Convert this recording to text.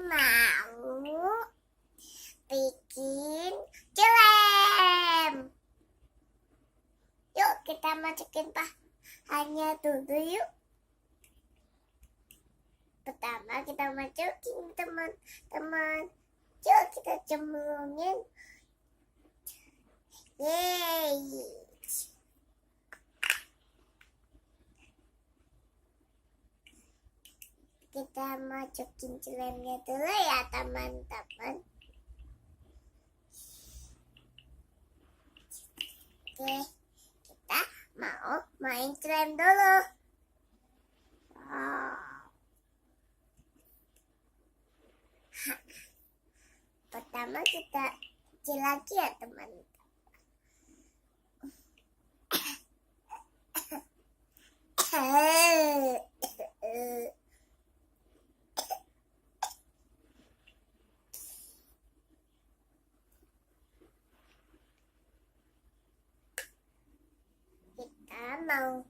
Mau bikin jelem. Yuk kita masukin bahannya dulu yuk. Pertama kita masukin teman-teman. Yuk kita cemplungin. Yeay. Kita masukin jelemnya dulu ya teman-teman. Oke, kita mau main jelem dulu. Pertama kita kecil lagi ya teman-teman. Kita mau